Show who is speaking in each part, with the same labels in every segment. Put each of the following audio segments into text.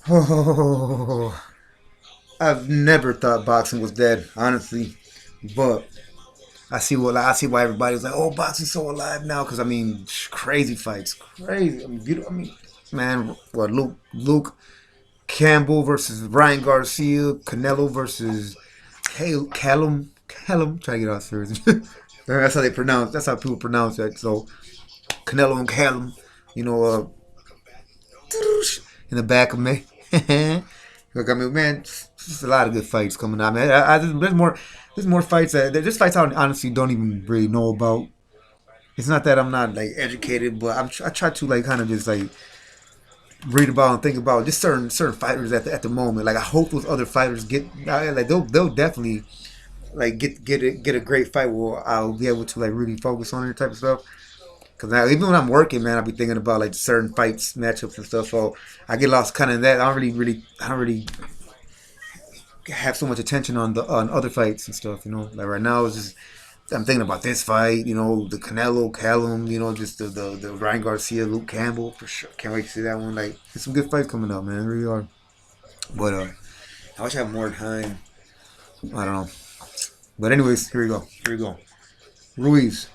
Speaker 1: Oh, I've never thought boxing was dead, honestly. But I see why everybody's like, "Oh, boxing's so alive now." Because I mean, crazy fights, crazy. I mean, man, what Luke Campbell versus Ryan Garcia, Canelo versus Callum. Try to get out serious. That's how they pronounce. That's how people pronounce that. So Canelo and Callum, you know, in the back of me. Look, I mean, man, just a lot of good fights coming out, man. There's more fights there's fights I honestly don't even really know about. It's not that I'm not like educated, but I try to like kind of just like read about and think about just certain fighters at the moment. Like I hope those other fighters get like they'll definitely like get a great fight where I'll be able to like really focus on it type of stuff. Cause now even when I'm working, man, I'll be thinking about like certain fights, matchups and stuff. So I get lost kind of in that. I don't really have so much attention on the on other fights and stuff. You know, like right now it's just I'm thinking about this fight. You know, the Canelo, Callum. You know, just the Ryan Garcia, Luke Campbell for sure. Can't wait to see that one. Like, there's some good fights coming up, man. There really are. But I wish I had more time. I don't know. But anyways, here we go. Here we go. Ruiz.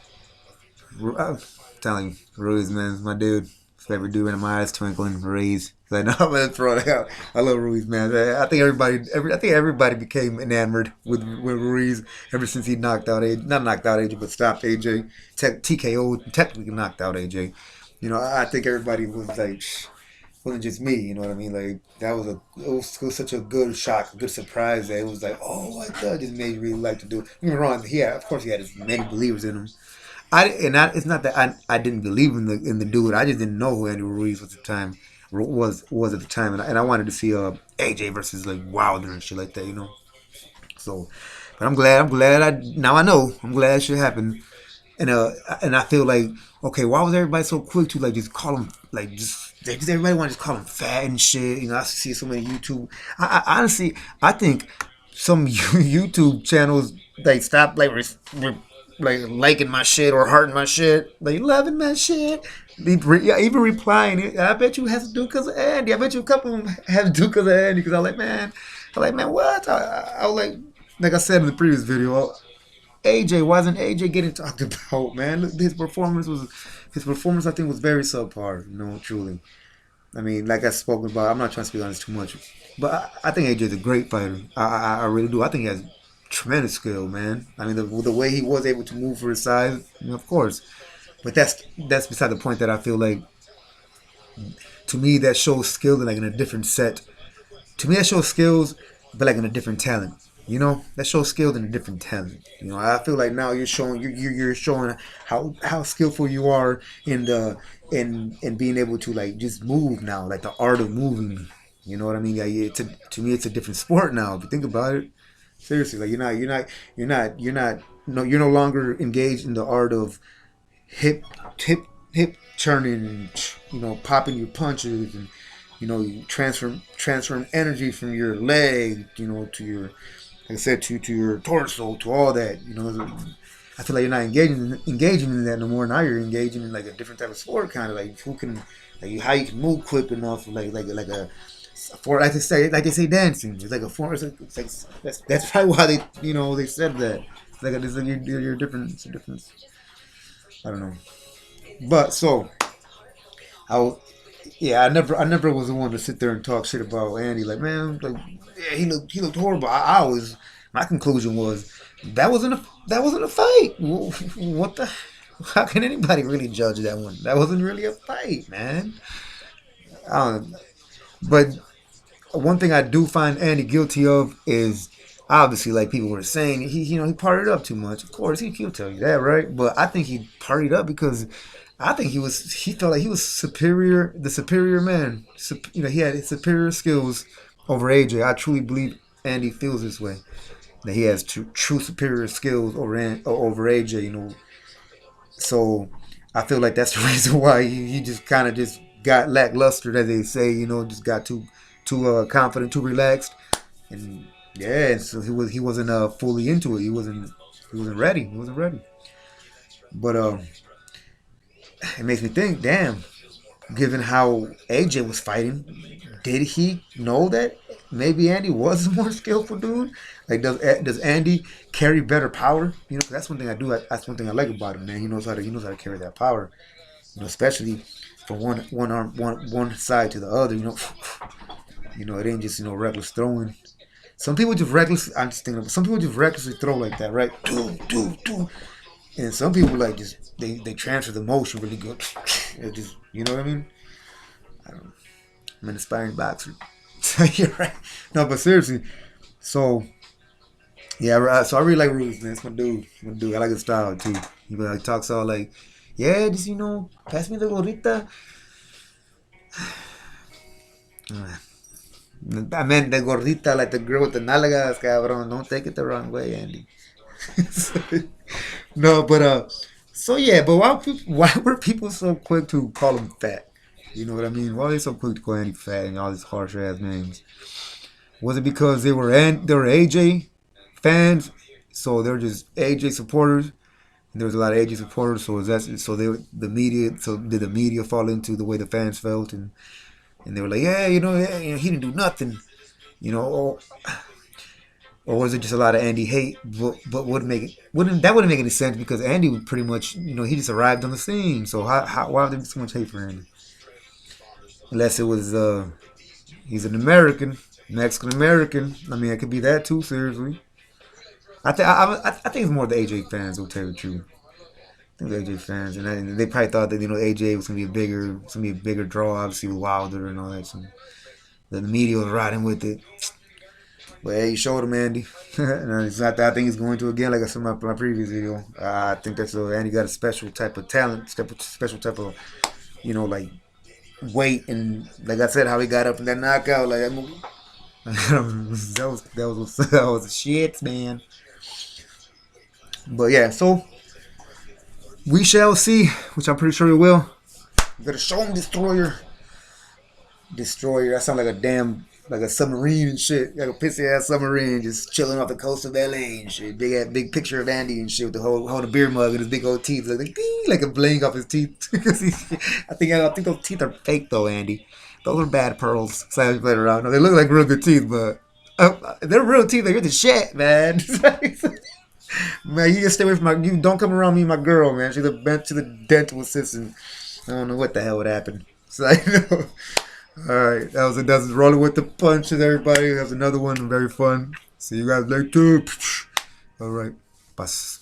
Speaker 1: I'm telling you, Ruiz, man, is my dude. Favorite dude, and my eyes twinkling. Ruiz. Like, no, I'm gonna throw it out. I love Ruiz, man. I think everybody became enamored with Ruiz ever since he knocked out AJ, not knocked out AJ, but stopped AJ. TKO technically knocked out AJ. You know, I think everybody was like, wasn't just me. You know what I mean? Like that was it was such a good shock, a good surprise that it was like, oh, what the just made me really like to do. Don't get me wrong. Of course, he had as many believers in him. It's not that I didn't believe in the dude. I just didn't know who Andy Ruiz was at the time. Was at the time, and I wanted to see AJ versus like Wilder and shit like that, you know. So, but I'm glad I now I know. I'm glad that shit happened, and I feel like okay, why was everybody so quick to like just call him like just everybody want to just call him fat and shit? You know, I see so many YouTube. I honestly I think some YouTube channels like stop like liking my shit or hearting my shit, like loving my shit. Yeah, even replying it. I bet you it has to do because of Andy. I bet you a couple of them have to do because of Andy. Because I like, man, what? I was like I said in the previous video, AJ wasn't AJ getting talked about, man. His performance. I think was very subpar. You know, truly. I mean, like I spoke about, I'm not trying to speak on this too much, but I think AJ is a great fighter. I really do. I think he has tremendous skill, man. I mean, the way he was able to move for his size, you know, of course. But that's beside the point. That I feel like to me that shows skill in like in a different set. To me, that shows skills, but like in a different talent. You know, that shows skills in a different talent. You know, I feel like now you're showing how skillful you are in the in being able to like just move now, like the art of moving. You know what I mean? Yeah, to me, it's a different sport now. If you think about it, seriously, like you're no longer engaged in the art of hip hip turning, you know, popping your punches and you know, you transferring energy from your leg, you know, to your like I said, to your torso, to all that. You know, I feel like you're not engaging in that no more. Now you're engaging in like a different type of sport, kind of like who can like how you can move quick enough, like a for like they say dancing. It's like a form. It's like that's probably why they said that. It's like you're different. It's a difference. I don't know, but so I yeah, I never was the one to sit there and talk shit about Andy. Like, man, like, yeah, he looked horrible. I always, my conclusion was that wasn't a fight. What the? How can anybody really judge that one? That wasn't really a fight, man. Um, but one thing I do find Andy guilty of is obviously like people were saying he partied up too much. Of course he'll tell you that, right? But I think he partied up because I think he felt like he was superior, the superior man. You know, he had superior skills over AJ. I truly believe Andy feels this way, that he has true superior skills over AJ. You know, so I feel like that's the reason why he just kind of just got lackluster, as they say. You know, just got too confident, too relaxed, and yeah, so he wasn't fully into it. He wasn't ready. He wasn't ready. But it makes me think, damn, given how AJ was fighting, did he know that maybe Andy was a more skillful dude? Like, does Andy carry better power? You know, 'cause that's one thing I do. That's one thing I like about him, man. He knows how to carry that power. You know, especially from one side to the other. It ain't just reckless throwing. Some people just reckless. I'm just thinking. Some people just recklessly throw like that, right? Do. And some people like just they transfer the motion really good. It just what I mean. I don't know. I'm an aspiring boxer. You're right. No, but seriously. So yeah, so I really like Ruiz, man. It's my dude. My dude. I like his style too. He like talks all like, yeah, just pass me the gorrita. I meant the gordita, like the girl with the nalgas, cabrón. Don't take it the wrong way, Andy. No, but so yeah, but why were people so quick to call him fat? You know what I mean? Why are they so quick to call Andy fat and all these harsh ass names? Was it because they were AJ fans, so they're just AJ supporters? And there was a lot of AJ supporters, so is that so they the media? So did the media fall into the way the fans felt, and they were like, yeah, he didn't do nothing, or was it just a lot of Andy hate? But wouldn't make any sense because Andy would pretty much he just arrived on the scene. So why would there be so much hate for Andy? Unless it was he's an American, Mexican American. I mean, it could be that too. Seriously, I think it's more the AJ fans will tell you the truth. I think the AJ fans and they probably thought that AJ was gonna be a bigger draw. Obviously with Wilder and all that. So the media was riding with it. But hey, you showed him, Andy. And it's not that I think he's going to again, like I said in my previous video. I think that's Andy got a special type of talent, special type of, like weight, and like I said, how he got up in that knockout, like that was shit, man. But yeah, so we shall see, which I'm pretty sure we will. We gotta show him Destroyer. Destroyer. That sounds like a damn like a submarine and shit, like a pissy ass submarine just chilling off the coast of LA and shit. Big picture of Andy and shit with the holding a beer mug and his big old teeth, like a bling off his teeth. I think those teeth are fake though, Andy. Those are bad pearls. Sorry, playing around. No, they look like real good teeth, but they're real teeth. They're the shit, man. Man, you just stay away from you. Don't come around me, and my girl, man. She's a dental assistant. I don't know what the hell would happen. So I know. All right, that's rolling with the punches, everybody. That was another one, very fun. See you guys later. All right, pass.